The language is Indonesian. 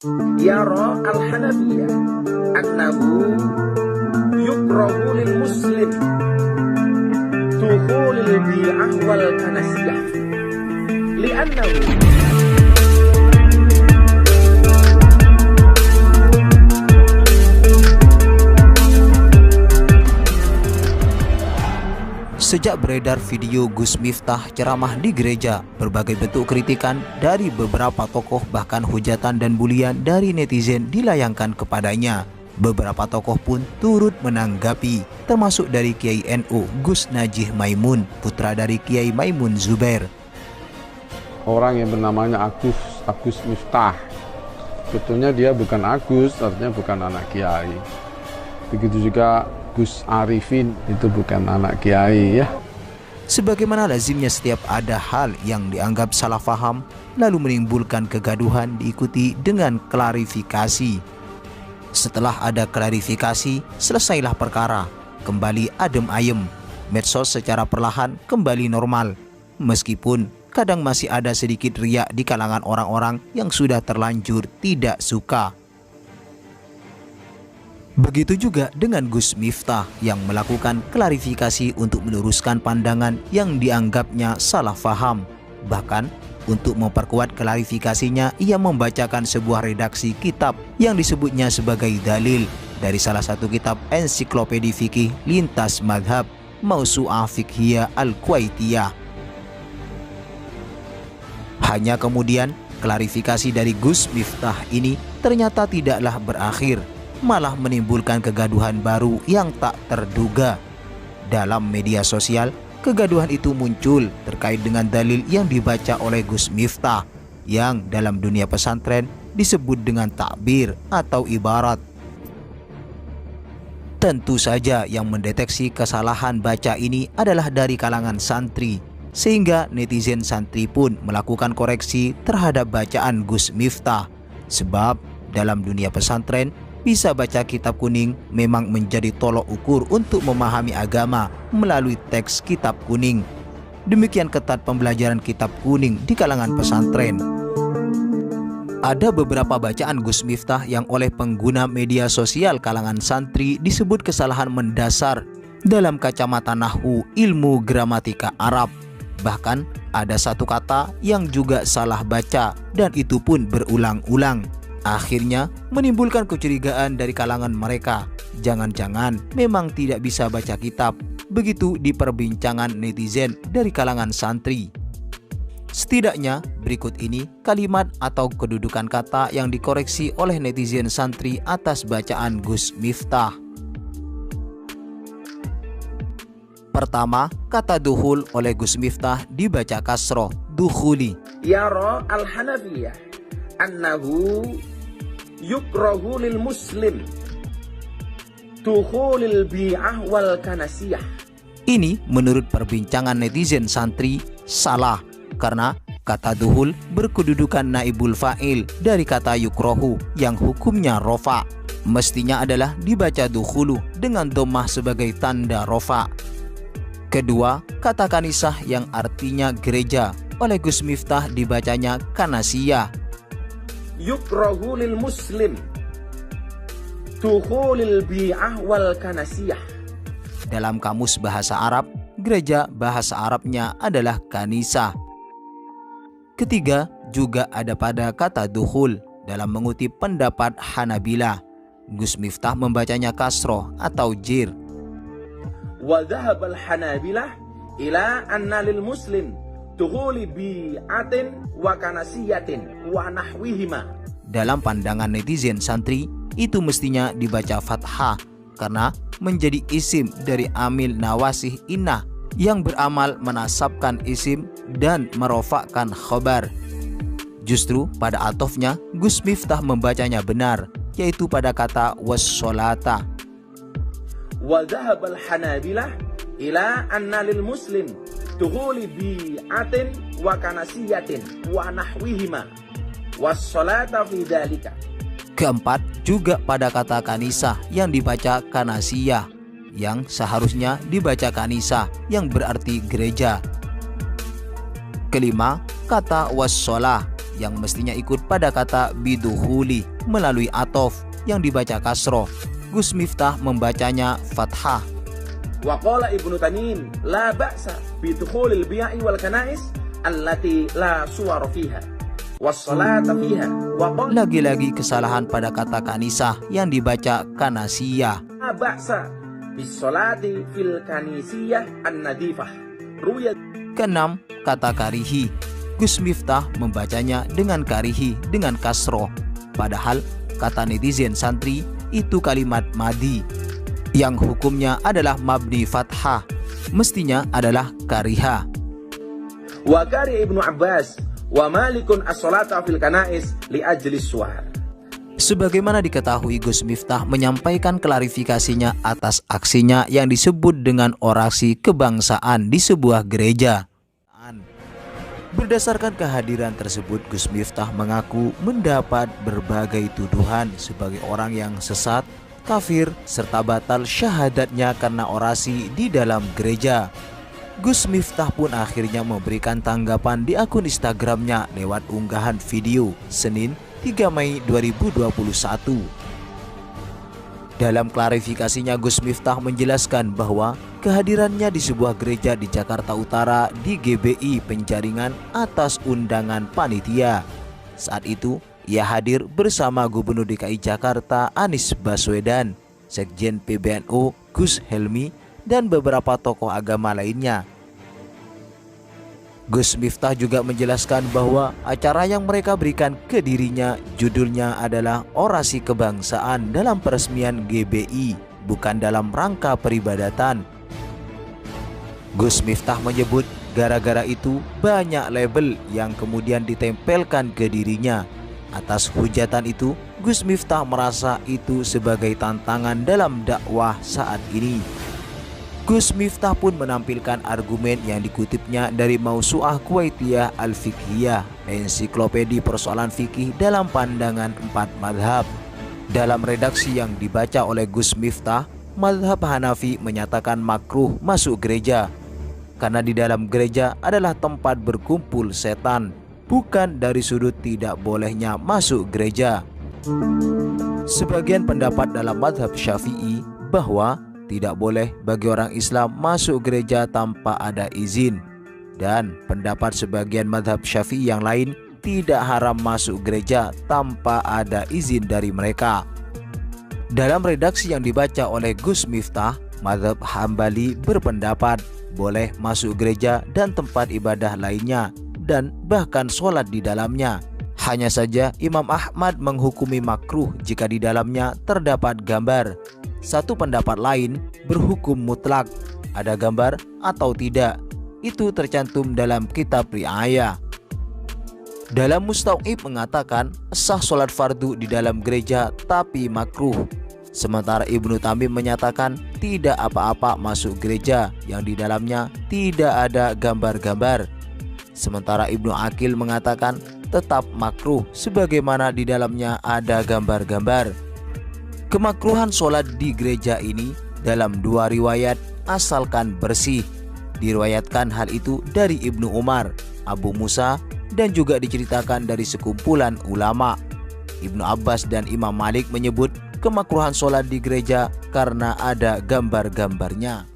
يرى الحنفية أنه يكره للمسلم دخول البيعة والكنسية لأنه Sejak beredar video Gus Miftah ceramah di gereja, berbagai bentuk kritikan dari beberapa tokoh bahkan hujatan dan bulian dari netizen dilayangkan kepadanya. Beberapa tokoh pun turut menanggapi, termasuk dari Kiai NU Gus Najih Maimun, putra dari Kiai Maimun Zubair. Orang yang bernamanya Agus Miftah, sebetulnya dia bukan Agus, artinya bukan anak Kiai. Begitu juga Gus Arifin, itu bukan anak Kiai ya. Sebagaimana lazimnya setiap ada hal yang dianggap salah faham lalu menimbulkan kegaduhan diikuti dengan klarifikasi. Setelah ada klarifikasi, selesailah perkara, kembali adem ayem. Medsos secara perlahan kembali normal, meskipun kadang masih ada sedikit riak di kalangan orang-orang yang sudah terlanjur tidak suka. Begitu juga dengan Gus Miftah yang melakukan klarifikasi untuk meluruskan pandangan yang dianggapnya salah faham. Bahkan untuk memperkuat klarifikasinya, ia membacakan sebuah redaksi kitab yang disebutnya sebagai dalil dari salah satu kitab ensiklopedi fikih lintas madhab Mausu'ah Fiqhiyah Al-Kuwaitiyah. Hanya kemudian klarifikasi dari Gus Miftah ini ternyata tidaklah berakhir, malah menimbulkan kegaduhan baru yang tak terduga. Dalam media sosial, kegaduhan itu muncul terkait dengan dalil yang dibaca oleh Gus Miftah yang dalam dunia pesantren disebut dengan takbir atau ibarat. Tentu saja yang mendeteksi kesalahan baca ini adalah dari kalangan santri, sehingga netizen santri pun melakukan koreksi terhadap bacaan Gus Miftah. Sebab dalam dunia pesantren, bisa baca kitab kuning memang menjadi tolok ukur untuk memahami agama melalui teks kitab kuning. Demikian ketat pembelajaran kitab kuning di kalangan pesantren. Ada beberapa bacaan Gus Miftah yang oleh pengguna media sosial kalangan santri disebut kesalahan mendasar dalam kacamata nahwu ilmu gramatika Arab. Bahkan ada satu kata yang juga salah baca dan itu pun berulang-ulang. Akhirnya menimbulkan kecurigaan dari kalangan mereka. Jangan-jangan memang tidak bisa baca kitab. Begitu di perbincangan netizen dari kalangan santri. Setidaknya berikut ini kalimat atau kedudukan kata yang dikoreksi oleh netizen santri atas bacaan Gus Miftah. Pertama, kata duhul oleh Gus Miftah dibaca kasroh, dukhuli. يرى الحنفية أنه يكره للمسلم دخول البيعة والكنسية. Ini menurut perbincangan netizen santri salah karena kata duhul berkedudukan naibul fa'il dari kata yukrohu yang hukumnya rofa. Mestinya adalah dibaca dukhulu dengan dhammah sebagai tanda rofa. Kedua, kata kanisah yang artinya gereja oleh Gus Miftah dibacanya kanasiyah. يكره للمسلم دخول البيعة والكنسية. Dalam kamus bahasa Arab, gereja bahasa Arabnya adalah kanisah. Ketiga, juga ada pada kata dukhul dalam mengutip pendapat Hanabilah. Gus Miftah membacanya kasroh atau jir. وذهب الحنابلة إلى أن للمسلم دخول بيعة وكنسية ونحوهما. Dalam pandangan netizen santri, itu mestinya dibaca fathah karena menjadi isim dari amil nawasih innah yang beramal menasabkan isim dan merofakkan khobar. Justru pada atofnya Gus Miftah membacanya benar, yaitu pada kata wassolata. وذهب الحنابلة إلى أن للمسلم دخول بيعة وكنسية ونحوهما والصلاة في ذلك. Keempat, juga pada kata kanisah yang dibaca kanasiyah, yang seharusnya dibaca kanisah yang berarti gereja. Kelima, kata wassolah yang mestinya ikut pada kata biduhuli melalui atof yang dibaca kasroh. Gus Miftah membacanya fathah. Wa qala Ibnu Tanin la ba'sa bi dukhulil bi'i wal kanais allati la suwara fiha was salata fiha. Lagi-lagi kesalahan pada kata kanisah yang dibaca kanasiyah. La ba'sa bis salati fil kanisiyah an-nadifah. Keenam, kata karihi. Gus Miftah membacanya dengan karihi dengan kasroh. Padahal kata netizen santri itu kalimat madi yang hukumnya adalah mabni fathah, mestinya adalah kariha. Wa kari Ibnu Abbas wa malikun as-salata fil kanais li ajli suar. Sebagaimana diketahui, Gus Miftah menyampaikan klarifikasinya atas aksinya yang disebut dengan orasi kebangsaan di sebuah gereja. Berdasarkan kehadiran tersebut, Gus Miftah mengaku mendapat berbagai tuduhan sebagai orang yang sesat, kafir, serta batal syahadatnya karena orasi di dalam gereja. Gus Miftah pun akhirnya memberikan tanggapan di akun Instagramnya lewat unggahan video Senin 3 Mei 2021. Dalam klarifikasinya, Gus Miftah menjelaskan bahwa kehadirannya di sebuah gereja di Jakarta Utara di GBI Penjaringan atas undangan panitia. Saat itu, ia hadir bersama Gubernur DKI Jakarta Anies Baswedan, Sekjen PBNU Gus Helmi, dan beberapa tokoh agama lainnya. Gus Miftah juga menjelaskan bahwa acara yang mereka berikan ke dirinya judulnya adalah orasi kebangsaan dalam peresmian GBI, bukan dalam rangka peribadatan. Gus Miftah menyebut gara-gara itu banyak label yang kemudian ditempelkan ke dirinya. Atas hujatan itu, Gus Miftah merasa itu sebagai tantangan dalam dakwah saat ini. Gus Miftah pun menampilkan argumen yang dikutipnya dari Mausu'ah Kuwaitiyah Al-Fiqhiyah, ensiklopedi persoalan fikih dalam pandangan 4 madhab. Dalam redaksi yang dibaca oleh Gus Miftah, madhab Hanafi menyatakan makruh masuk gereja karena di dalam gereja adalah tempat berkumpul setan, bukan dari sudut tidak bolehnya masuk gereja. Sebagian pendapat dalam madhab Syafi'i bahwa tidak boleh bagi orang Islam masuk gereja tanpa ada izin, dan pendapat sebagian madhab Syafi'i yang lain tidak haram masuk gereja tanpa ada izin dari mereka. Dalam redaksi yang dibaca oleh Gus Miftah, madhab Hambali berpendapat boleh masuk gereja dan tempat ibadah lainnya dan bahkan sholat di dalamnya. Hanya saja Imam Ahmad menghukumi makruh jika di dalamnya terdapat gambar. Satu pendapat lain berhukum mutlak, ada gambar atau tidak. Itu tercantum dalam kitab Ri'ayah. Dalam Mustau'ib mengatakan sah sholat fardu di dalam gereja tapi makruh. Sementara Ibnu Tamim menyatakan tidak apa-apa masuk gereja yang di dalamnya tidak ada gambar-gambar. Sementara Ibnu Aqil mengatakan tetap makruh sebagaimana di dalamnya ada gambar-gambar. Kemakruhan sholat di gereja ini dalam 2 riwayat asalkan bersih. Diriwayatkan hal itu dari Ibnu Umar, Abu Musa, dan juga diceritakan dari sekumpulan ulama. Ibnu Abbas dan Imam Malik menyebut kemakruhan sholat di gereja karena ada gambar-gambarnya.